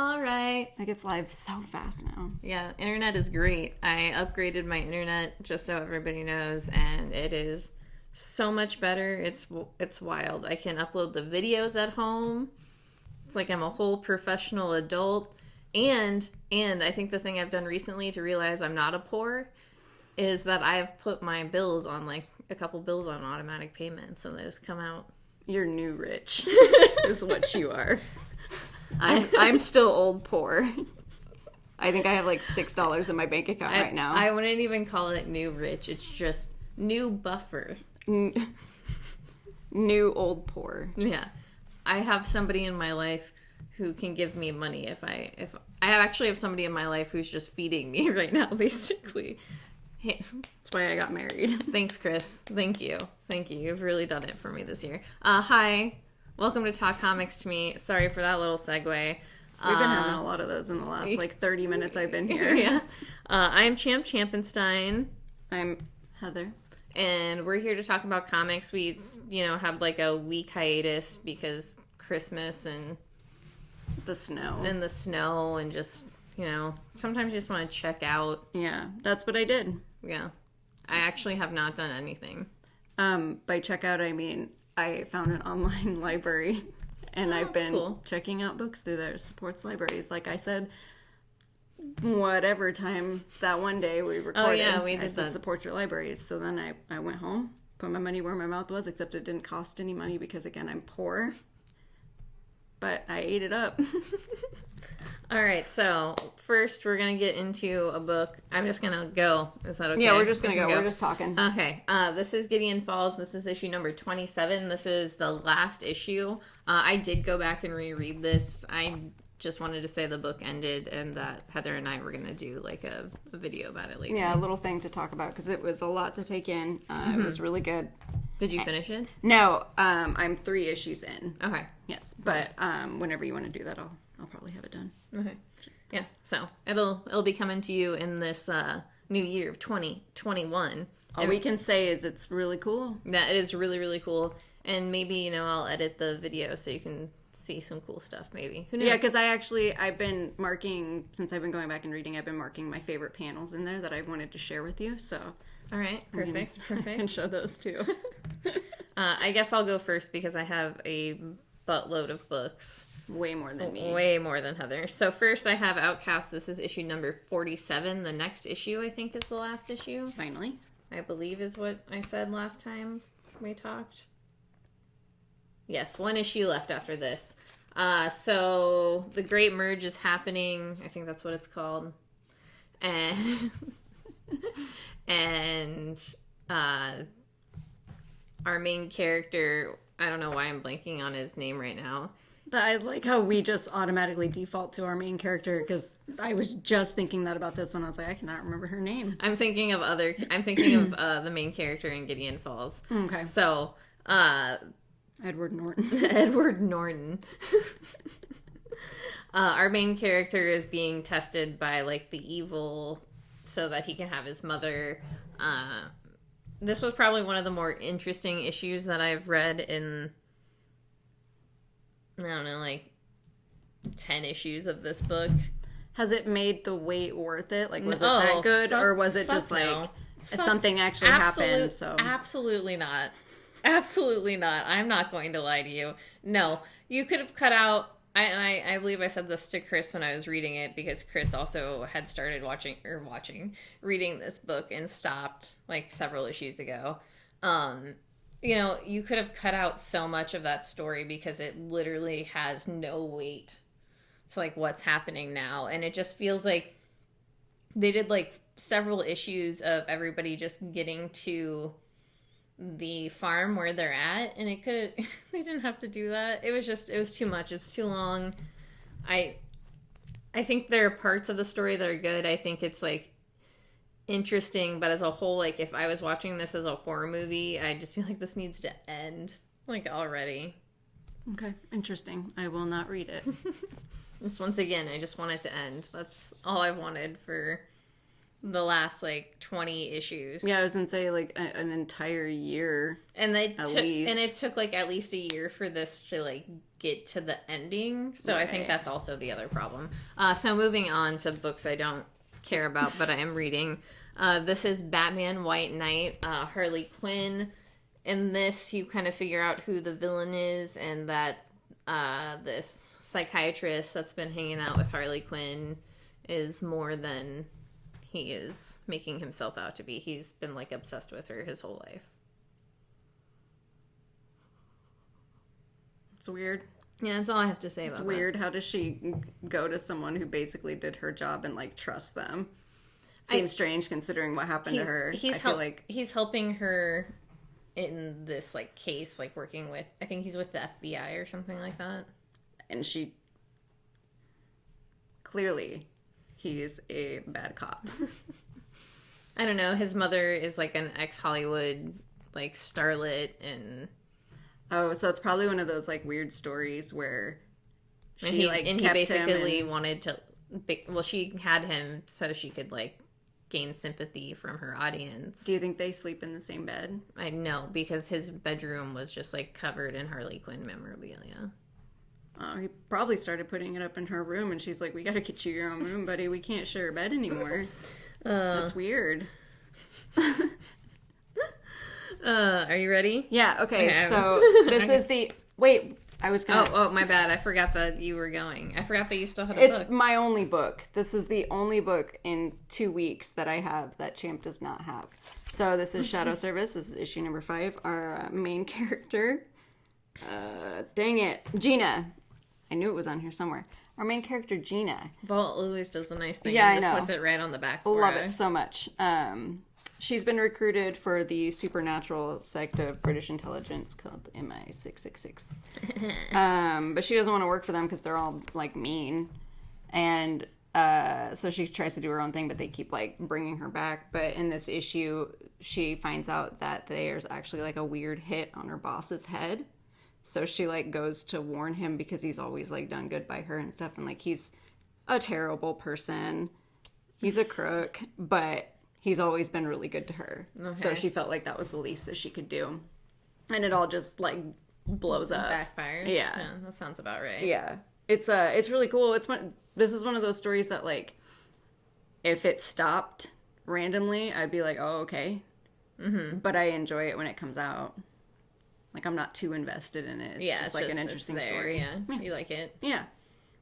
All right. It gets live so fast now. Yeah, internet is great. I upgraded my internet just so everybody knows, and it is so much better. It's wild. I can upload the videos at home. It's like I'm a whole professional adult. And I think the thing I've done recently to realize I'm not a poor is that I've put my bills on, like, a couple bills on automatic payments, and they just come out. You're new rich is what you are. I'm still old poor. I think I have like $6 in my bank account right now. I wouldn't even call it new rich. It's just new buffer. New old poor. Yeah. I have somebody in my life who can give me money if I actually have somebody in my life who's just feeding me right now, basically. Hey. That's why I got married. Thanks, Chris. Thank you. You've really done it for me this year. Hi. Welcome to Talk Comics to Me. Sorry for that little segue. We've been having a lot of those in the last, 30 minutes I've been here. Yeah. I'm Champ Champenstein. I'm Heather. And we're here to talk about comics. We, had like a week hiatus because Christmas and the snow. And just, sometimes you just want to check out. Yeah, that's what I did. Yeah. I actually have not done anything. By check out, I mean, I found an online library, and I've been checking out books through there. Supports libraries. Like I said, whatever time that one day we recorded, I said support your libraries. So then I went home, put my money where my mouth was, except it didn't cost any money because, again, I'm poor. But I ate it up. All right, so first we're going to get into a book. I'm just going to go. Is that okay? Yeah, we're just going to go. We're just talking. Okay. This is Gideon Falls. This is issue number 27. This is the last issue. I did go back and reread this. I just wanted to say the book ended and that Heather and I were going to do like a video about it later. Yeah, a little thing to talk about because it was a lot to take in. It was really good. Did you finish it? No, I'm 3 issues in. Okay. Yes, but whenever you want to do that, I'll probably have it done. Okay. Yeah, so it'll be coming to you in this new year of 2021. All we can say is it's really cool. Yeah, it is really, really cool. And maybe, I'll edit the video so you can see some cool stuff, maybe. Who knows? Yeah, because I've been marking, since I've been going back and reading, I've been marking my favorite panels in there that I wanted to share with you, so... All right, perfect. I can show those too. I guess I'll go first because I have a buttload of books. Way more than me. Way more than Heather. So first I have Outcast. This is issue number 47. The next issue, I think, is the last issue. Finally. I believe is what I said last time we talked. Yes, 1 issue left after this. So the Great Merge is happening. I think that's what it's called. And our main character, I don't know why I'm blanking on his name right now. But I like how we just automatically default to our main character because I was just thinking that about this when I was like, I cannot remember her name. I'm thinking of the main character in Gideon Falls. Okay. So, Edward Norton. Edward Norton. Our main character is being tested by like the evil so that he can have his mother. This was probably one of the more interesting issues that I've read in, I don't know, like 10 issues of this book. Has it made the wait worth it? Like, was it that good? Or was it just like something actually happened? So absolutely not. Absolutely not. I'm not going to lie to you. No, you could have cut out. I believe I said this to Chris when I was reading it because Chris also had started reading this book and stopped like several issues ago. You could have cut out so much of that story because it literally has no weight to like what's happening now. And it just feels like they did like several issues of everybody just getting to the farm where they're at, and it could they didn't have to do that. It was too much. It's too long. I think there are parts of the story that are good. I think it's like interesting, but as a whole, like if I was watching this as a horror movie, I'd just be like, this needs to end like already. Okay, interesting. I will not read it. Once again, I just want it to end. That's all I've wanted for the last, like, 20 issues. Yeah, I was gonna say, like, an entire year. And it took, like, at least a year for this to, like, get to the ending. So right. I think that's also the other problem. So moving on to books I don't care about, but I am reading. This is Batman White Knight, Harley Quinn. In this, you kind of figure out who the villain is, and that this psychiatrist that's been hanging out with Harley Quinn is more than he is making himself out to be. He's been, like, obsessed with her his whole life. It's weird. Yeah, that's all I have to say about it. It's weird. How does she go to someone who basically did her job and, like, trust them? Seems strange considering what happened to her. He's helping her in this, like, case, like, working with, I think he's with the FBI or something like that. And she... Clearly, he's a bad cop. I don't know. His mother is, like, an ex-Hollywood, like, starlet, and... Oh, so it's probably one of those, like, weird stories where she, he basically wanted to... Well, she had him so she could, like, gain sympathy from her audience. Do you think they sleep in the same bed? I know, because his bedroom was just, like, covered in Harley Quinn memorabilia. Oh, he probably started putting it up in her room, and she's like, we gotta get you your own room, buddy. We can't share a bed anymore. That's weird. Are you ready? Yeah, okay. So this is the... Wait, I was gonna... Oh, my bad. I forgot that you were going. I forgot that you still had a book. It's my only book. This is the only book in 2 weeks that I have that Champ does not have. So this is Shadow Service. This is issue number 5. Our main character... dang it. Gina. I knew it was on here somewhere. Our main character, Gina. Vault always does a nice thing. Yeah, and I know. Puts it right on the back for Love us. it so much. She's been recruited for the supernatural sect of British intelligence called MI666. But she doesn't want to work for them because they're all, like, mean. And so she tries to do her own thing, but they keep, like, bringing her back. But in this issue, she finds out that there's actually, like, a weird hit on her boss's head. So she, like, goes to warn him because he's always, like, done good by her and stuff. And, like, he's a terrible person. He's a crook, but... he's always been really good to her. Okay. So she felt like that was the least that she could do. And it all just, like, blows up. Backfires. Yeah. That sounds about right. Yeah. It's really cool. This is one of those stories that, like, if it stopped randomly, I'd be like, oh, okay. Mm-hmm. But I enjoy it when it comes out. Like, I'm not too invested in it. It's just, like, an interesting story. Yeah. You like it. Yeah.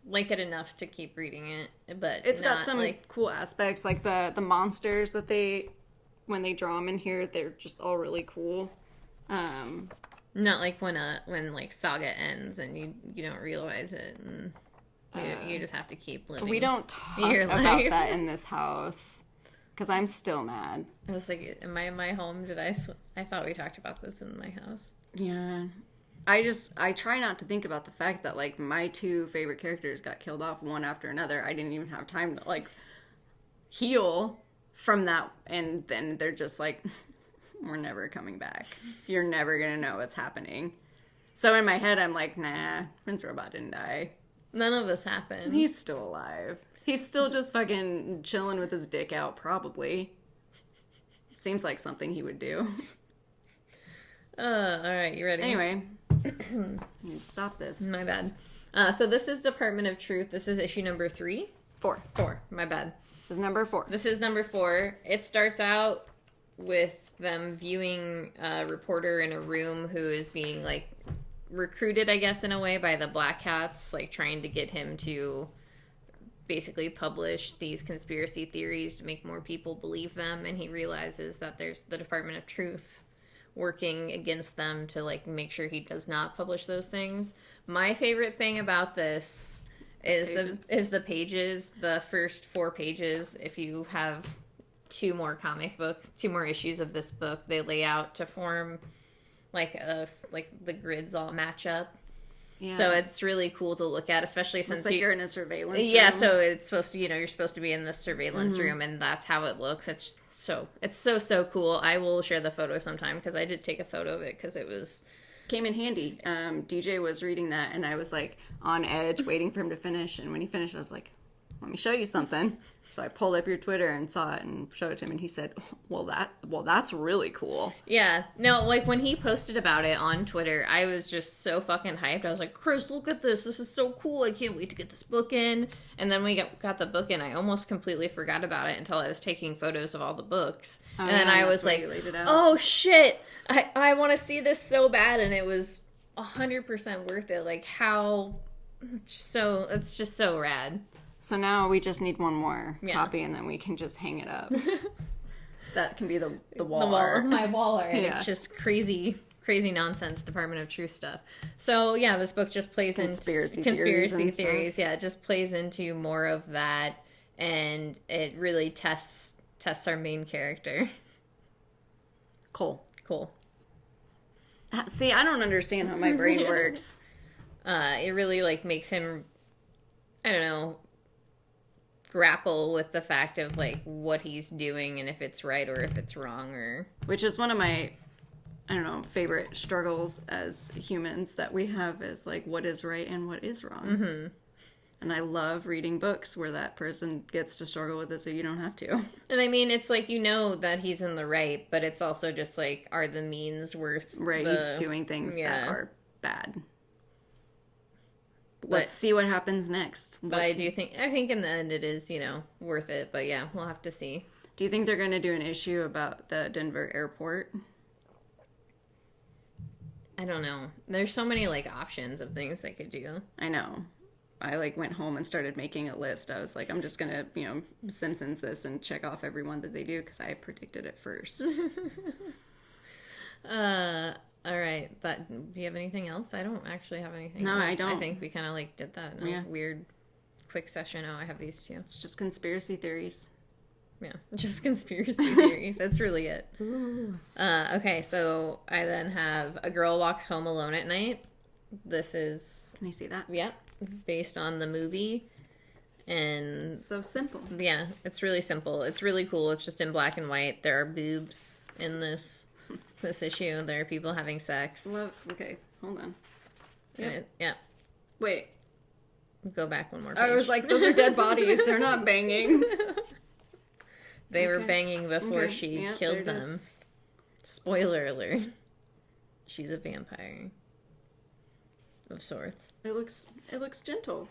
Like it enough to keep reading it, but it's not, got some, like, cool aspects, like the monsters that when they draw them in here, they're just all really cool. Not like when like Saga ends and you don't realize it, and you just have to keep living. We don't talk about that in this house because I'm still mad. I was like, am I in my home? I thought we talked about this in my house. Yeah. I try not to think about the fact that, like, my 2 favorite characters got killed off one after another. I didn't even have time to, like, heal from that. And then they're just like, we're never coming back. You're never going to know what's happening. So in my head, I'm like, nah, Prince Robot didn't die. None of this happened. He's still alive. He's still just fucking chilling with his dick out, probably. Seems like something he would do. All right, you ready? Anyway. You stop this. My bad. So this is Department of Truth. This is issue number 3? 4. My bad. This is number 4. This is number 4. It starts out with them viewing a reporter in a room who is being, like, recruited, I guess, in a way, by the Black Hats, like, trying to get him to basically publish these conspiracy theories to make more people believe them. And he realizes that there's the Department of Truth working against them to, like, make sure he does not publish those things. My favorite thing about this is the pages. The first 4 pages, if you have 2 more issues of this book, they lay out to form like the grids all match up. Yeah. So it's really cool to look at, especially since you're in a surveillance room. Yeah, so it's supposed to, you're supposed to be in this surveillance room, and that's how it looks. It's so cool. I will share the photo sometime, because I did take a photo of it, because it came in handy. DJ was reading that, and I was, like, on edge, waiting for him to finish, and when he finished, I was like, let me show you something. So I pulled up your Twitter and saw it and showed it to him, and he said, well, that's really cool. Yeah. No, like, when he posted about it on Twitter, I was just so fucking hyped. I was like, Chris, look at this. This is so cool. I can't wait to get this book in. And then we got the book in. I almost completely forgot about it until I was taking photos of all the books. And then I was like, oh, shit. I want to see this so bad. And it was 100% worth it. Like, how... it's just so rad. So now we just need one more copy, and then we can just hang it up. That can be the wall art. My wall art. Yeah. It's just crazy nonsense Department of Truth stuff. So yeah, this book just plays into conspiracy theories. Yeah, it just plays into more of that, and it really tests our main character. Cool. See, I don't understand how my brain works. It really, like, makes him, I don't know, grapple with the fact of, like, what he's doing and if it's right or if it's wrong, or... Which is one of my, I don't know, favorite struggles as humans that we have, is, like, what is right and what is wrong. Mm-hmm. And I love reading books where that person gets to struggle with it so you don't have to. And I mean, it's like, you know that he's in the right, but it's also just, like, are the means worth Right, he's doing things that are bad. Let's see what happens next. But I think in the end it is, you know, worth it. But yeah, we'll have to see. Do you think they're going to do an issue about the Denver airport? I don't know. There's so many, like, options of things they could do. I know. I, like, went home and started making a list. I was like, I'm just going to, you know, Simpsons this and check off every one that they do because I predicted it first. All right, but do you have anything else? I don't actually have anything else. No, I don't. I think we kind of, like, did that in a weird, quick session. Oh, I have these two. It's just conspiracy theories. Yeah, just conspiracy theories. That's really it. Okay, so I then have A Girl Walks Home Alone at Night. This is... Can you see that? Yep, based on the movie. And... So simple. Yeah, it's really simple. It's really cool. It's just in black and white. There are boobs in this issue. There are people having sex. Okay, hold on. Yeah. Wait. Go back one more page. I was like, those are dead bodies. They're not banging. They were banging before she killed them. Spoiler alert. She's a vampire. Of sorts. It looks gentle.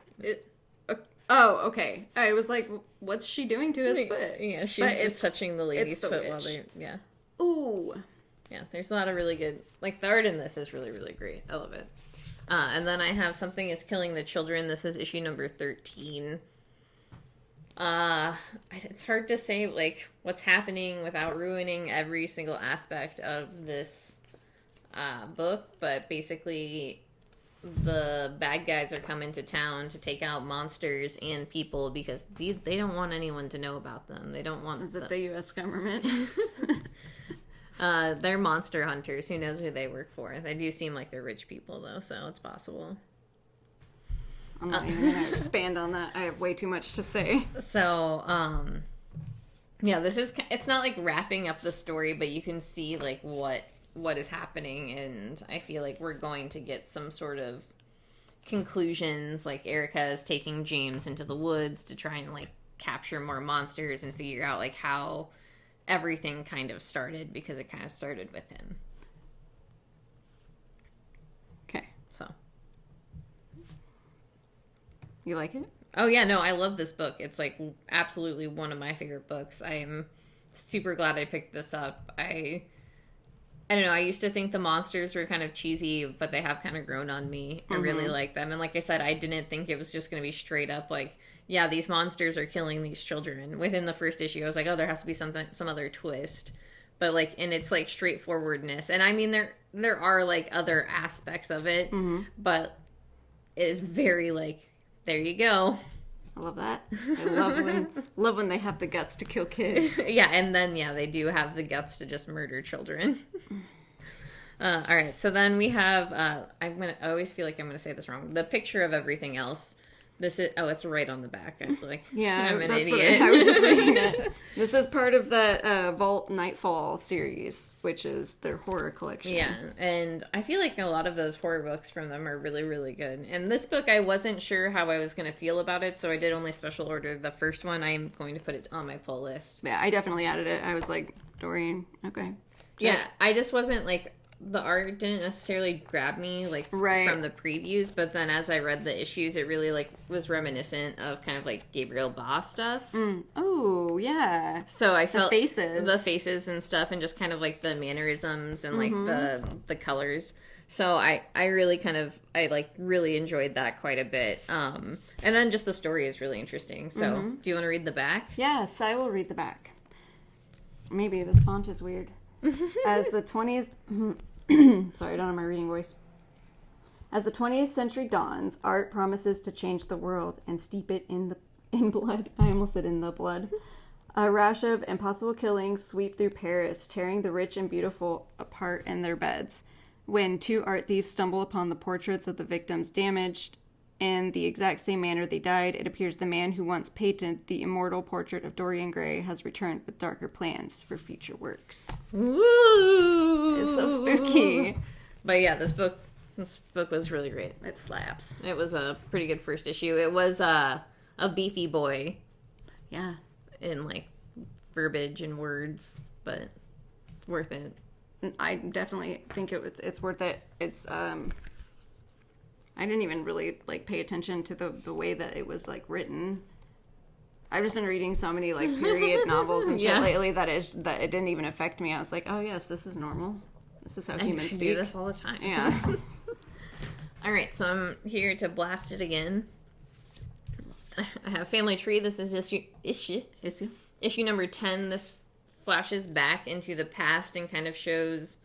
Oh, okay. I was like, what's she doing to his foot? Yeah, she's just touching the lady's foot while they... Yeah. Ooh. Yeah, there's a lot of really good... Like, the art in this is really, really great. I love it. And then I have Something is Killing the Children. This is issue number 13. It's hard to say, like, what's happening without ruining every single aspect of this book, but basically the bad guys are coming to town to take out monsters and people because they don't want anyone to know about them. They don't want... Is it the U.S. government? They're monster hunters. Who knows who they work for? They do seem like they're rich people, though, so it's possible. I'm not even going to expand on that. I have way too much to say. So, yeah, it's not like wrapping up the story, but you can see, like, what is happening, and I feel like we're going to get some sort of conclusions. Like, Erica is taking James into the woods to try and, like, capture more monsters and figure out, like, how everything kind of started, because it kind of started with him. Okay. So. You like it? Oh, yeah, no, I love this book. It's, like, absolutely one of my favorite books. I am super glad I picked this up. I don't know, I used to think the monsters were kind of cheesy, but they have kind of grown on me. I really like them. And like I said, I didn't think it was just going to be straight up like, yeah, these monsters are killing these children. Within the first issue, I was like, oh, there has to be some other twist. But like, and it's like straightforwardness. And I mean, there are like other aspects of it, but it is very like, there you go. I love that. I love when they have the guts to kill kids. Yeah, and then, yeah, they do have the guts to just murder children. All right, so then we have, I always feel like I'm going to say this wrong. The Picture of Everything Else. it's right on the back. I'm like, yeah, I'm an idiot. I was just reading it. This is part of that Vault Nightfall series, which is their horror collection. Yeah, and I feel like a lot of those horror books from them are really, really good. And this book, I wasn't sure how I was going to feel about it, so I did only special order the first one. I'm going to put it on my pull list. Yeah, I definitely added it. I was like, Dorian, okay. Yeah, I just wasn't like... The art didn't necessarily grab me, like, from the previews, but then as I read the issues, it really, like, was reminiscent of kind of, like, Gabriel Ba stuff. Oh, yeah. So I felt... The faces and stuff, and just kind of, like, the mannerisms and, like, the colors. So I really really enjoyed that quite a bit. And then just the story is really interesting. So, do you want to read the back? Yes, I will read the back. Maybe this font is weird. As the 20th... Sorry, I don't have my reading voice. As the 20th century dawns, art promises to change the world and steep it in blood. I almost said in the blood. A rash of impossible killings sweep through Paris, tearing the rich and beautiful apart in their beds. When two art thieves stumble upon the portraits of the victims damaged in the exact same manner they died, it appears the man who once painted the immortal portrait of Dorian Gray has returned with darker plans for future works. Woo! It's so spooky. But yeah, this book was really great. It slaps. It was a pretty good first issue. It was a beefy boy. Yeah. In, like, verbiage and words, but worth it. I definitely think it's worth it. It's, I didn't even really, like, pay attention to the way that it was, like, written. I've just been reading so many, like, period novels and shit lately that it didn't even affect me. I was like, oh, yes, this is normal. This is how humans speak. I do this all the time. Yeah. All right, so I'm here to blast it again. I have Family Tree. This is just issue number 10. This flashes back into the past and kind of shows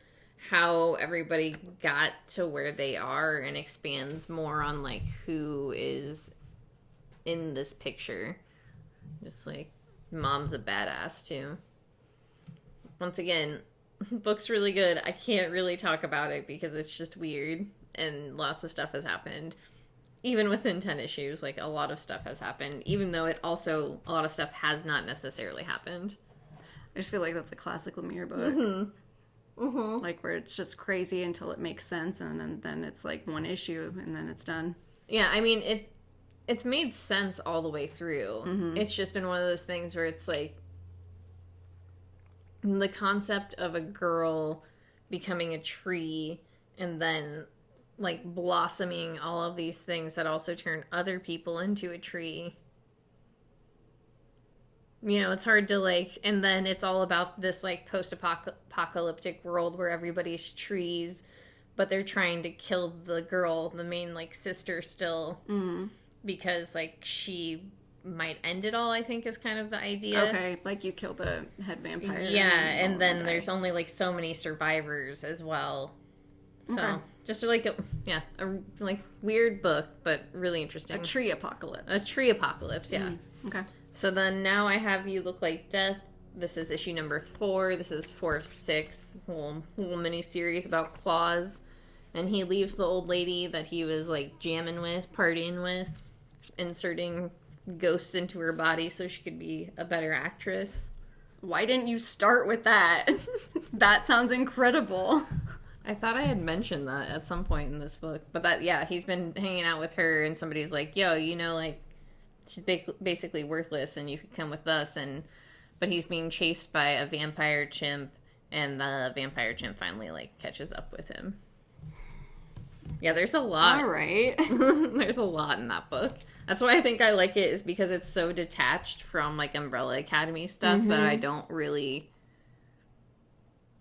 how everybody got to where they are and expands more on, like, who is in this picture. Just, like, mom's a badass, too. Once again, book's really good. I can't really talk about it because it's just weird and lots of stuff has happened. Even within 10 issues, like, a lot of stuff has happened, even though a lot of stuff has not necessarily happened. I just feel like that's a classic Lemire book. Like, where it's just crazy until it makes sense, and then it's, like, one issue, and then it's done. Yeah, I mean, it's made sense all the way through. It's just been one of those things where it's, like, the concept of a girl becoming a tree, and then, like, blossoming all of these things that also turn other people into a tree. You know, it's hard to, like, and then it's all about this, like, post-apocalyptic world where everybody's trees, but they're trying to kill the girl, the main, like, sister still, because, like, she might end it all, I think, is kind of the idea. Okay, like, you killed a head vampire. Yeah, and then there's only, like, so many survivors as well. So, just, like, a like, weird book, but really interesting. A tree apocalypse. A tree apocalypse, yeah. Okay. So then now I have You Look Like Death. This is issue number 4. This is 4 of 6. This little mini-series about Claus. And he leaves the old lady that he was, like, jamming with, partying with, inserting ghosts into her body so she could be a better actress. Why didn't you start with that? That sounds incredible. I thought I had mentioned that at some point in this book. But he's been hanging out with her, and somebody's like, yo, you know, like, she's basically worthless, and you could come with us. But he's being chased by a vampire chimp, and the vampire chimp finally, like, catches up with him. Yeah, there's a lot. All right. There's a lot in that book. That's why I think I like it, is because it's so detached from, like, Umbrella Academy stuff that I don't really,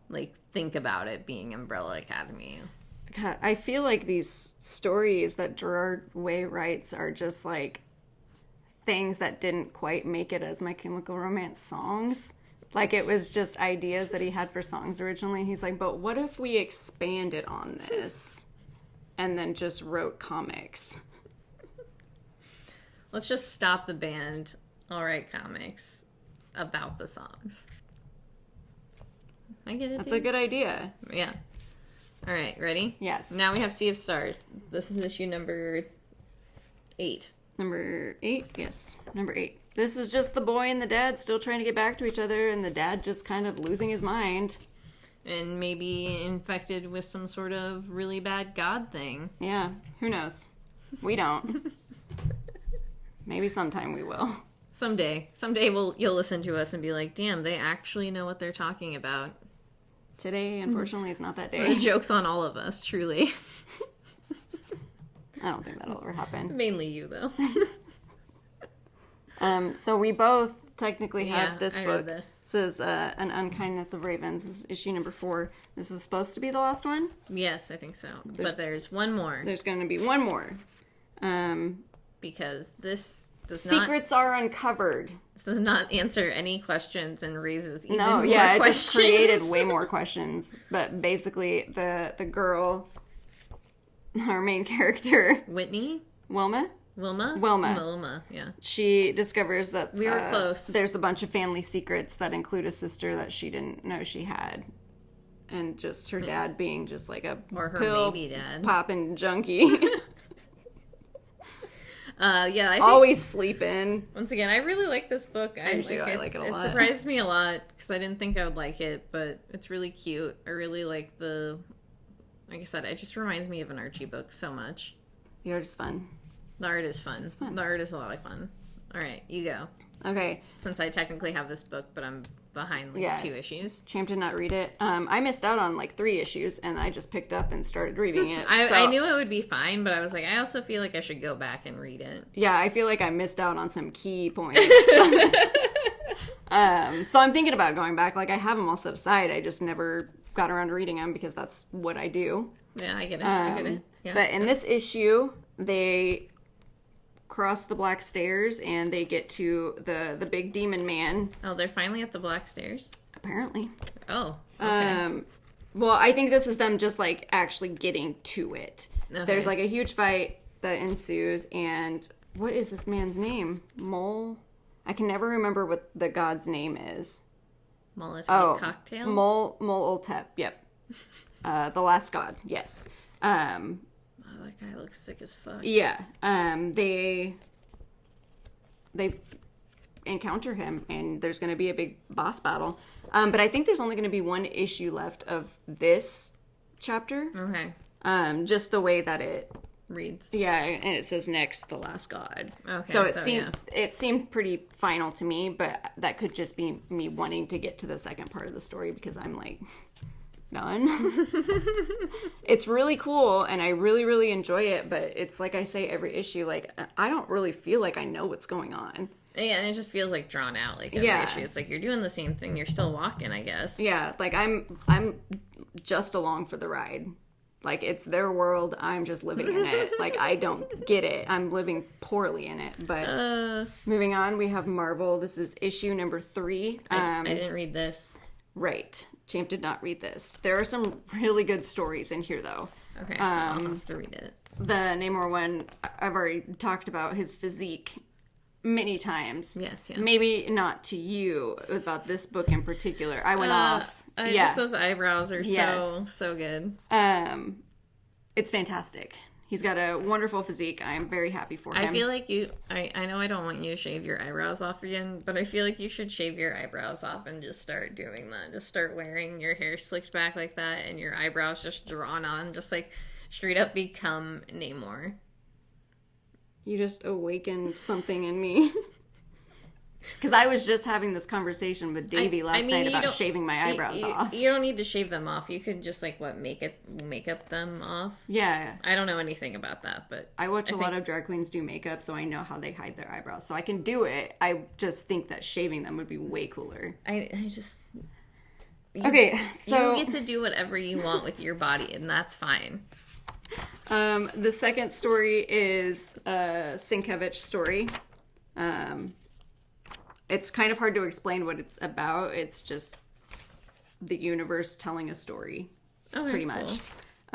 like, think about it being Umbrella Academy. God, I feel like these stories that Gerard Way writes are just, like, things that didn't quite make it as My Chemical Romance songs. Like, it was just ideas that he had for songs originally. He's like, but what if we expanded on this and then just wrote comics? Let's just stop the band. I'll write comics about the songs. I get it. That's a good idea. Yeah. All right, ready? Yes. Now we have Sea of Stars. This is issue number 8. Number 8? Yes, number 8. This is just the boy and the dad still trying to get back to each other, and the dad just kind of losing his mind. And maybe infected with some sort of really bad god thing. Yeah, who knows? We don't. Maybe sometime we will. Someday you'll listen to us and be like, damn, they actually know what they're talking about. Today, unfortunately, is not that day. The joke's on all of us, truly. I don't think that'll ever happen. Mainly you, though. So we both technically have this I book. read this. This is An Unkindness of Ravens. This is issue number 4. This is supposed to be the last one? Yes, I think so. But there's one more. There's going to be one more. Because this Secrets are uncovered. This does not answer any questions and raises even more questions. it just created way more questions. But basically, the girl, our main character... Whitney? Wilma, yeah. She discovers that we were close. There's a bunch of family secrets that include a sister that she didn't know she had. And just her dad being just like a or her pill baby dad. Popping junkie. I think, always sleeping. Once again, I really like this book. I like it a lot. It surprised me a lot because I didn't think I would like it, but it's really cute. I really like like I said, it just reminds me of an Archie book so much. The art is fun. The art is fun. The art is a lot of fun. All right, you go. Okay. Since I technically have this book, but I'm behind 2 issues. Champ did not read it. I missed out on 3 issues, and I just picked up and started reading it. I knew it would be fine, but I was like, I also feel like I should go back and read it. Yeah, I feel like I missed out on some key points. So I'm thinking about going back. I have them all set aside. I just never got around to reading them because that's what I do. Yeah, I get it. Yeah. But in this issue, they cross the black stairs and they get to the big demon man. Oh, they're finally at the black stairs? Apparently. Oh, okay. Well, I think this is them just actually getting to it. Okay. There's a huge fight that ensues, and what is this man's name? Mol? I can never remember what the god's name is. Molotov cocktail? Mol-Oltep, yep. The last god, yes. That guy looks sick as fuck. Yeah. They encounter him, and there's going to be a big boss battle. But I think there's only going to be one issue left of this chapter. Okay. Just the way that it reads. Yeah, and it says next, the last god. Okay. So it seemed pretty final to me, but that could just be me wanting to get to the second part of the story because I'm done. It's really cool, and I really, really enjoy it, but it's like I say every issue, I don't really feel like I know what's going on. Yeah, and it just feels drawn out every issue. It's you're doing the same thing, you're still walking, I guess. Yeah, I'm just along for the ride. It's their world, I'm just living in it. I don't get it. I'm living poorly in it. But moving on, we have Marvel. This is issue number 3. I didn't read this. Right. Champ did not read this. There are some really good stories in here, though. Okay, so I'll have to read it. The Namor one, I've already talked about his physique many times. Yes. Maybe not to you about this book in particular. I went off. Just those eyebrows are so good. It's fantastic. He's got a wonderful physique. I am very happy for him. I feel like I know I don't want you to shave your eyebrows off again, but I feel like you should shave your eyebrows off and just start doing that. Just start wearing your hair slicked back like that and your eyebrows just drawn on. Just straight up become Namor. You just awakened something in me. Because I was just having this conversation with Davey last night about shaving my eyebrows off. You don't need to shave them off. You could just make up them off. Yeah. I don't know anything about that, but I watch a lot of drag queens do makeup, so I know how they hide their eyebrows. So I can do it. I just think that shaving them would be way cooler. Okay, so you get to do whatever you want with your body, and that's fine. The second story is a Sienkiewicz story. It's kind of hard to explain what it's about. It's just the universe telling a story, pretty much.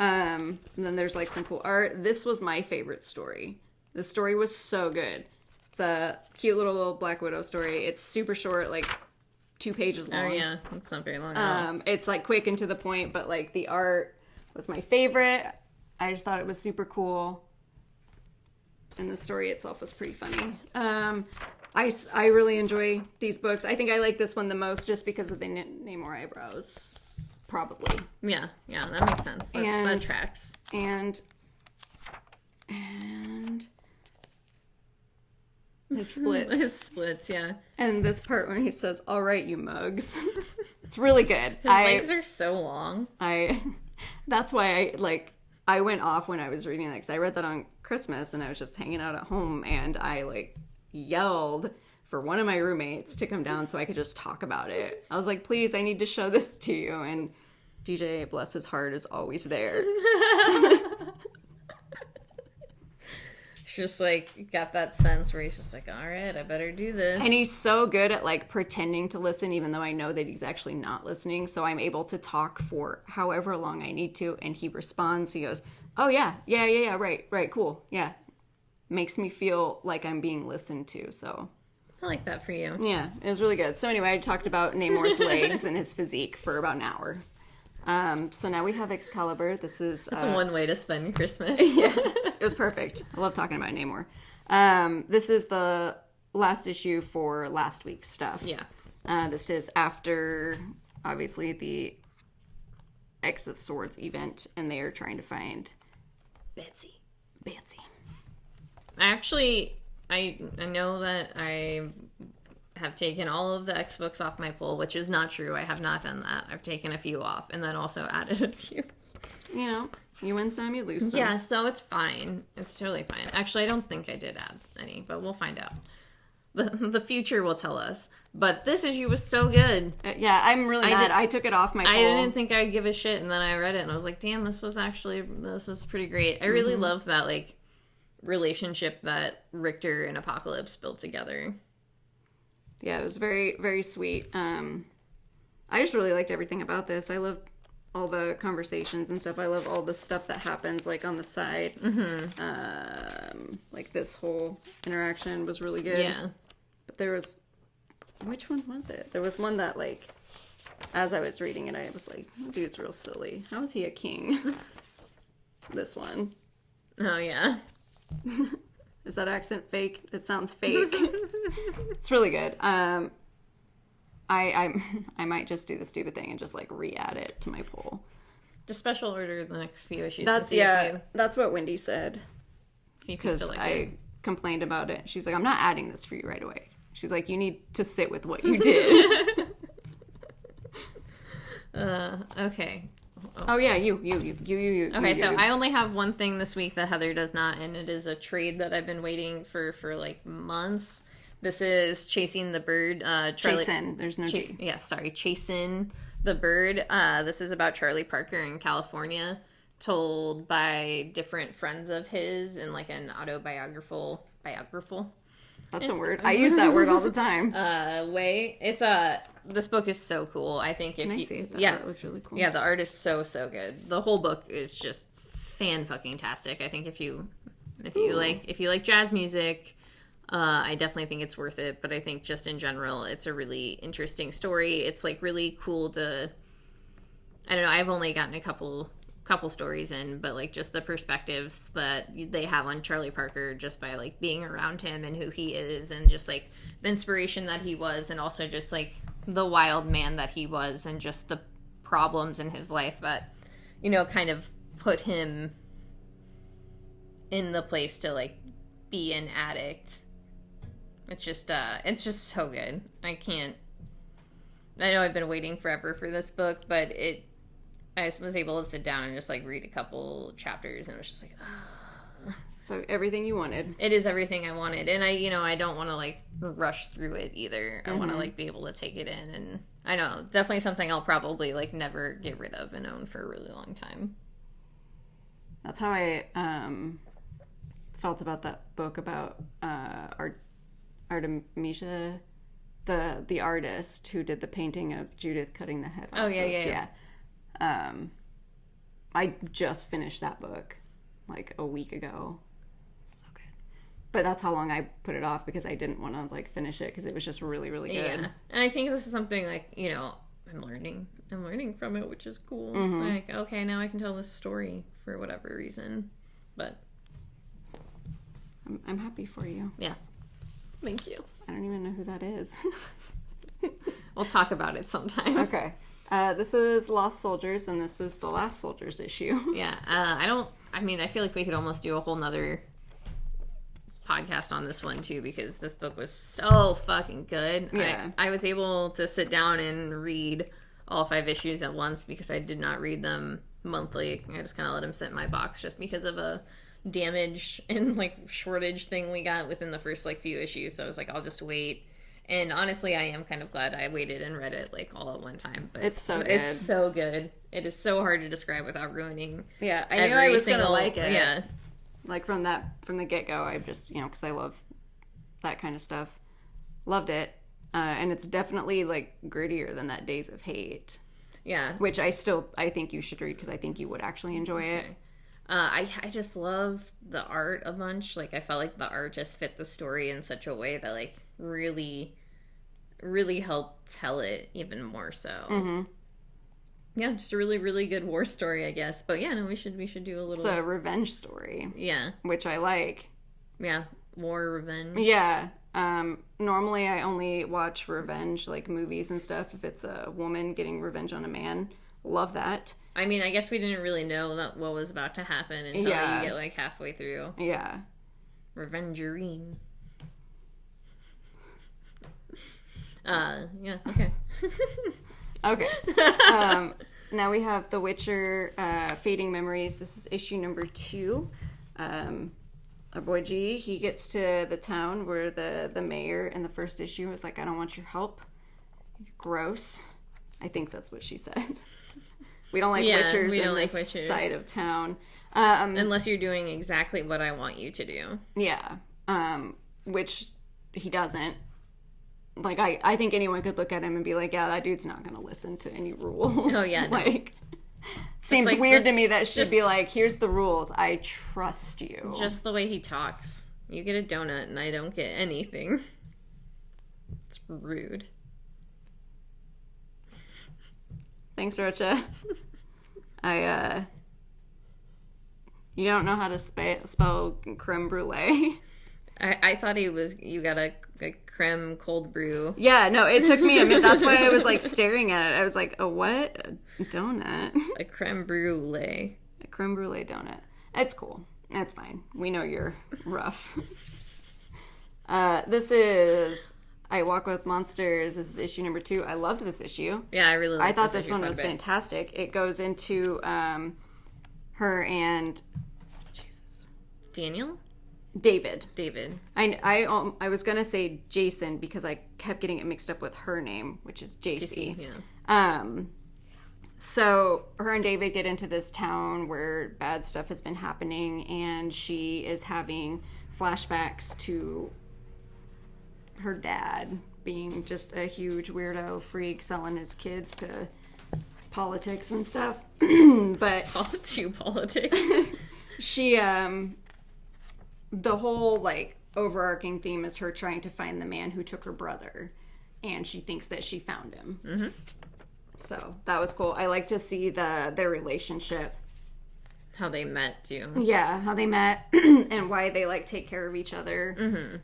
And then there's some cool art. This was my favorite story. The story was so good. It's a cute little Black Widow story. It's super short, 2 pages long. Oh yeah, it's not very long at all. It's quick and to the point, but the art was my favorite. I just thought it was super cool. and the story itself was pretty funny. I really enjoy these books. I think I like this one the most just because of the Namor eyebrows, probably. Yeah, that makes sense. That tracks. And his splits. His splits, yeah. And this part when he says, "All right, you mugs." It's really good. His legs are so long. That's why I went off when I was reading that, because I read that on Christmas and I was just hanging out at home and I yelled for one of my roommates to come down so I could just talk about it. I was like, please, I need to show this to you. And DJ, bless his heart, is always there. He's just got that sense where he's just all right, I better do this. And he's so good at pretending to listen, even though I know that he's actually not listening. So I'm able to talk for however long I need to. And he responds. He goes, oh yeah, right, cool, yeah. Makes me feel like I'm being listened to. So I like that for you. Yeah, it was really good. So anyway, I talked about Namor's legs and his physique for about an hour. So now we have Excalibur. This is... That's one way to spend Christmas. Yeah, it was perfect. I love talking about Namor. This is the last issue for last week's stuff. Yeah. This is after, obviously, the X of Swords event, and they are trying to find Betsy. I know that I have taken all of the X books off my pull, which is not true. I have not done that. I've taken a few off and then also added a few. You win some, you lose some. Yeah, so it's fine. It's totally fine. Actually, I don't think I did add any, but we'll find out. The future will tell us. But this issue was so good. Yeah, I'm really mad. I took it off my pull. I didn't think I'd give a shit, and then I read it, and I was like, damn, this is pretty great. I really love that, relationship that Richter and Apocalypse built together. Yeah, it was very, very sweet. I just really liked everything about this. I love all the conversations and stuff. I love all the stuff that happens on the side. This whole interaction was really good. Yeah. But there was, which one was it? There was one that as I was reading it, I was like, dude's real silly. How is he a king? This one. Oh yeah. Is that accent fake? It sounds fake. It's really good. I might just do the stupid thing and just re-add it to my poll. Just special order the next few issues. That's what Wendy said. Because I complained about it. She's like, I'm not adding this for you right away. She's like, you need to sit with what you did. Okay. Oh yeah, you. Okay, so I only have one thing this week that Heather does not, and it is a trade that I've been waiting for months. This is Chasing the Bird. Chasin. There's no G. Yeah, sorry. Chasing the Bird. This is about Charlie Parker in California, told by different friends of his in an autobiographical. That's a word. I use that word all the time. Way. It's this book is so cool. I think Can I see it? That art looks really cool. Yeah, the art is so good. The whole book is just fan-fucking-tastic. I think if you like jazz music, I definitely think it's worth it. But I think just in general, it's a really interesting story. It's really cool to. I don't know. I've only gotten a couple stories in, but just the perspectives that they have on Charlie Parker just by being around him and who he is, and just the inspiration that he was, and also just the wild man that he was, and just the problems in his life that kind of put him in the place to be an addict. It's just so good. I know I've been waiting forever for this book, but I was able to sit down and just read a couple chapters, and it was just So everything you wanted. It is everything I wanted, and I don't want to rush through it either. I want to be able to take it in, and I know definitely something I'll probably never get rid of and own for a really long time. That's how I felt about that book about Artemisia, the artist who did the painting of Judith cutting the head off. Oh yeah. I just finished that book a week ago. So good. But that's how long I put it off, because I didn't want to finish it, because it was just really, really good. Yeah. And I think this is something I'm learning from it, which is cool. Okay, now I can tell this story for whatever reason. But I'm happy for you. Yeah. Thank you. I don't even know who that is. We'll talk about it sometime. Okay. This is Lost Soldiers, and this is the Last Soldiers issue. Yeah. I feel like we could almost do a whole nother podcast on this one, too, because this book was so fucking good. Yeah. I was able to sit down and read all 5 issues at once because I did not read them monthly. I just kind of let them sit in my box just because of a damage and, like, shortage thing we got within the first, like, few issues. So I was like, I'll just wait. And honestly, I am kind of glad I waited and read it, like, all at one time. But it's so good. It's so good. It is so hard to describe without ruining. Yeah, I knew I was going to like it. Yeah. Like, from the get-go, I just, because I love that kind of stuff. Loved it. And it's definitely, like, grittier than that Days of Hate. Yeah. Which I think you should read because I think you would actually enjoy it. I just love the art a bunch. Like, I felt like the art just fit the story in such a way that, like, really, really helped tell it even more so. Mm-hmm. Yeah, just a really, really good war story, I guess. But yeah, no, we should do a little... It's a revenge story. Yeah. Which I like. Yeah, war, revenge. Yeah. Normally I only watch revenge, like, movies and stuff, if it's a woman getting revenge on a man. Love that. I mean, I guess we didn't really know what was about to happen until you get, like, halfway through. Yeah. Revengerine. Yeah, okay. Okay. Now we have The Witcher, Fading Memories. This is issue number 2. Our boy G, he gets to the town where the mayor in the first issue was like, I don't want your help. You're gross. I think that's what she said. We don't like witchers in this side of town. Unless you're doing exactly what I want you to do. Yeah. Which he doesn't. Like, I think anyone could look at him and be like, yeah, that dude's not going to listen to any rules. Oh, yeah. Like, seems like weird to me that should be like, here's the rules. I trust you. Just the way he talks. You get a donut and I don't get anything. It's rude. Thanks, Rocha. You don't know how to spell creme brulee. I thought you got a creme cold brew. Yeah, no, it took me a minute. That's why I was, like, staring at it. I was like, a what? A donut? A creme brulee. A creme brulee donut. It's cool. That's fine. We know you're rough. This is I Walk with Monsters. This is issue number 2. I loved this issue. Yeah, I really liked I thought this one was fantastic. It goes into her and... Jesus. Daniel? David. I was gonna say Jason because I kept getting it mixed up with her name, which is JC. Yeah. So her and David get into this town where bad stuff has been happening, and she is having flashbacks to her dad being just a huge weirdo freak selling his kids to politics and stuff. But to politics. She the whole, like, overarching theme is her trying to find the man who took her brother, and she thinks that she found him. Mm-hmm. So that was cool. I like to see their relationship, how they met too. Yeah, how they met and why they, like, take care of each other. Mm-hmm.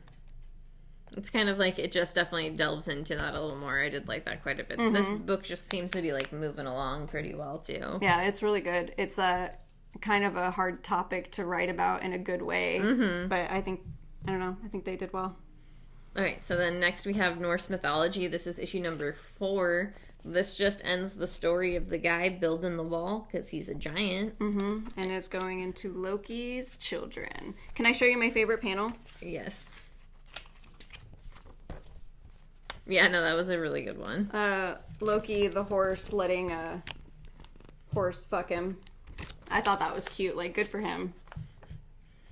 It's kind of like, it just definitely delves into that a little more. I did like that quite a bit. Mm-hmm. This book just seems to be, like, moving along pretty well too. Yeah, it's really good. It's a kind of a hard topic to write about in a good way, but I think they did well. All right, so then next we have Norse mythology. This is issue number 4. This just ends the story of the guy building the wall because he's a giant. Mm-hmm. And it's going into Lokis Children. Can I show you my favorite panel? Yes. Yeah, no, that was a really good one. Loki, the horse, letting a horse fuck him. I thought that was cute. Like, good for him.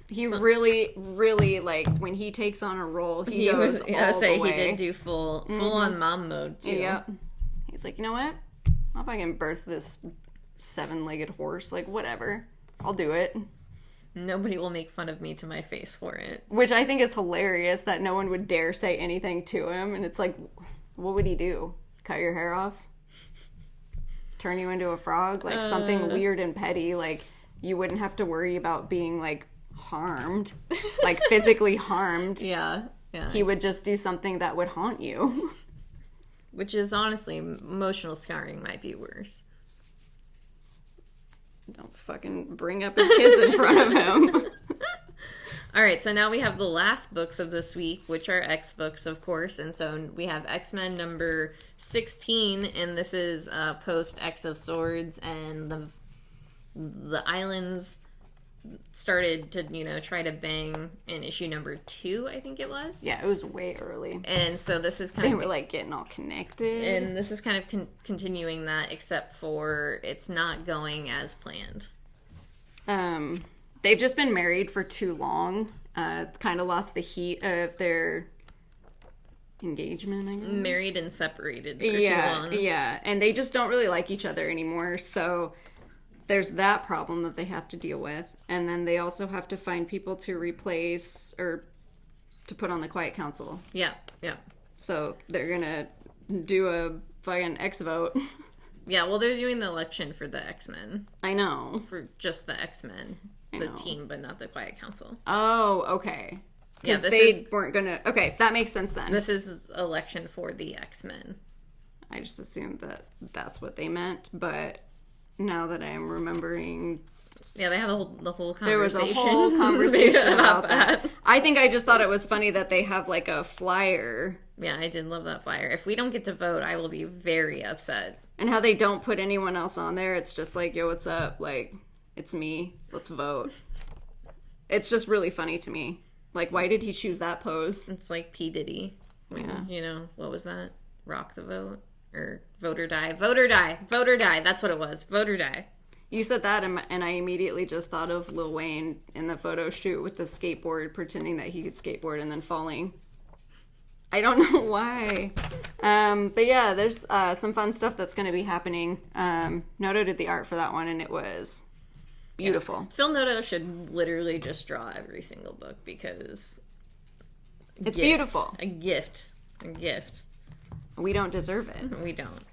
He really, really, like, when he takes on a role, he goes all the way. He did do full on mom mode, too. Yep. He's like, you know what? I'll fucking birth this 7-legged horse. Like, whatever. I'll do it. Nobody will make fun of me to my face for it. Which I think is hilarious that no one would dare say anything to him. And it's like, what would he do? Cut your hair off? Turn you into a frog? Like, something weird and petty. Like, you wouldn't have to worry about being, like, harmed, like physically harmed. Yeah. He would just do something that would haunt you. Which is honestly, emotional scarring might be worse. Don't fucking bring up his kids in front of him. All right, so now we have the last books of this week, which are X books, of course. And so we have XMen number 16, and this is post X of Swords, and the islands started to, try to bang in issue number 2, I think it was. Yeah, it was way early. And so this is kind of... They were, getting all connected. And this is kind of continuing that, except for it's not going as planned. They've just been married for too long. Kind of lost the heat of their engagement, I guess. Married and separated for too long. Yeah, and they just don't really like each other anymore, so there's that problem that they have to deal with. And then they also have to find people to replace or to put on the Quiet Council. Yeah. So they're gonna do a fucking X vote. Yeah, well, they're doing the election for the X-Men. I know. For just the X-Men. The team, but not the Quiet Council. Oh, okay. Because they weren't gonna... Okay, that makes sense then. This is election for the X-Men. I just assumed that that's what they meant, but now that I'm remembering... Yeah, they have the whole conversation. There was a whole conversation about that. I think I just thought it was funny that they have, a flyer. Yeah, I did love that flyer. If we don't get to vote, I will be very upset. And how they don't put anyone else on there. It's just yo, what's up? It's me. Let's vote. It's just really funny to me. Why did he choose that pose? It's like P. Diddy. When, what was that? Rock the vote? Or vote or die? Vote or die. Vote or die. That's what it was. Vote or die. You said that, and I immediately just thought of Lil Wayne in the photo shoot with the skateboard, pretending that he could skateboard and then falling. I don't know why. But yeah, there's some fun stuff that's going to be happening. Noto did the art for that one, and it was... beautiful. Yeah. Phil Noto should literally just draw every single book because it's beautiful. A gift. We don't deserve it. We don't.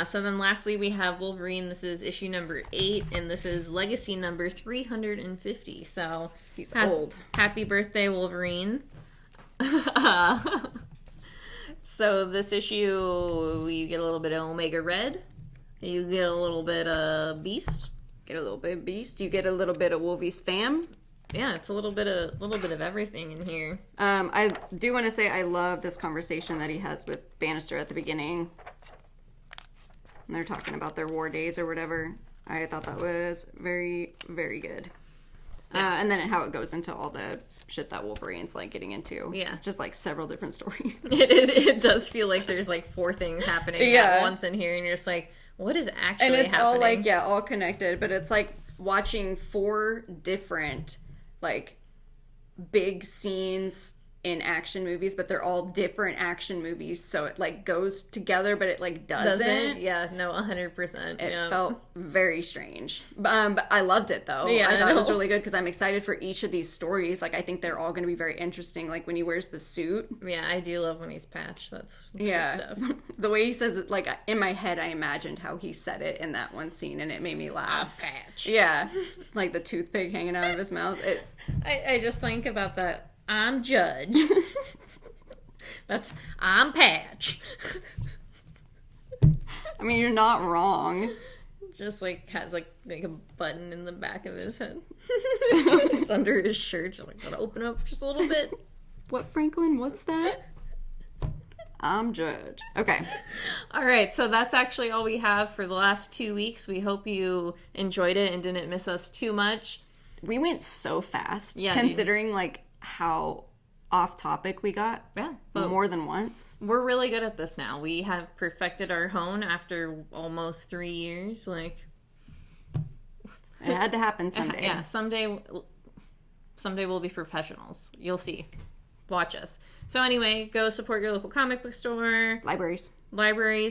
So then lastly we have Wolverine. This is issue number 8, and this is legacy number 350. So he's old. Happy birthday, Wolverine. So this issue, you get a little bit of Omega Red. You get a little bit of Beast. Get a little bit of Beast. You get a little bit of Wolvie's fam. Yeah, it's a little bit of everything in here. I do want to say I love this conversation that he has with Bannister at the beginning. And they're talking about their war days or whatever. I thought that was very, very good. Yeah. And then how it goes into all the shit that Wolverine's getting into. Yeah. Just several different stories. It does feel like there's 4 things happening at once in here, and you're just what is actually happening? And it's happening? All all connected, but it's watching 4 different big scenes in action movies, but they're all different action movies, so it goes together, but it doesn't. Yeah, no, 100%. It felt very strange, but I loved it though. Yeah, I thought it was really good because I'm excited for each of these stories. I think they're all going to be very interesting. When he wears the suit. Yeah, I do love when he's Patch. That's good stuff. The way he says it, in my head, I imagined how he said it in that one scene, and it made me laugh. Patch. Yeah, the toothpick hanging out of his mouth. I just think about that. I'm Judge. I'm Patch. I mean, you're not wrong. Just has a button in the back of his head. It's under his shirt. Just gotta open up just a little bit. What, Franklin? What's that? I'm Judge. Okay. All right, so that's actually all we have for the last 2 weeks. We hope you enjoyed it and didn't miss us too much. We went so fast. Yeah, considering how off topic we got. Yeah, more than once. We're really good at this now. We have perfected our hone after almost 3 years. It had to happen someday. Yeah, someday we'll be professionals. You'll see. Watch us. So anyway, go support your local comic book store. Libraries.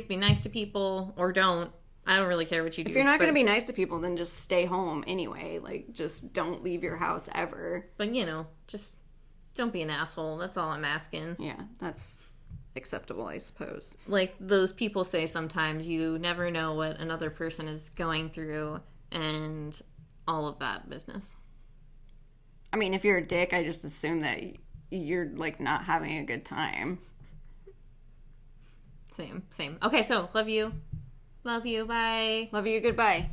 Be nice to people, or don't. I don't really care what you do. If you're not going to be nice to people, then just stay home anyway. Just don't leave your house ever. But, just don't be an asshole. That's all I'm asking. Yeah, that's acceptable, I suppose. Those people say sometimes, you never know what another person is going through and all of that business. I mean, if you're a dick, I just assume that you're, like, not having a good time. Same. Okay, so love you. Love you. Bye. Love you. Goodbye.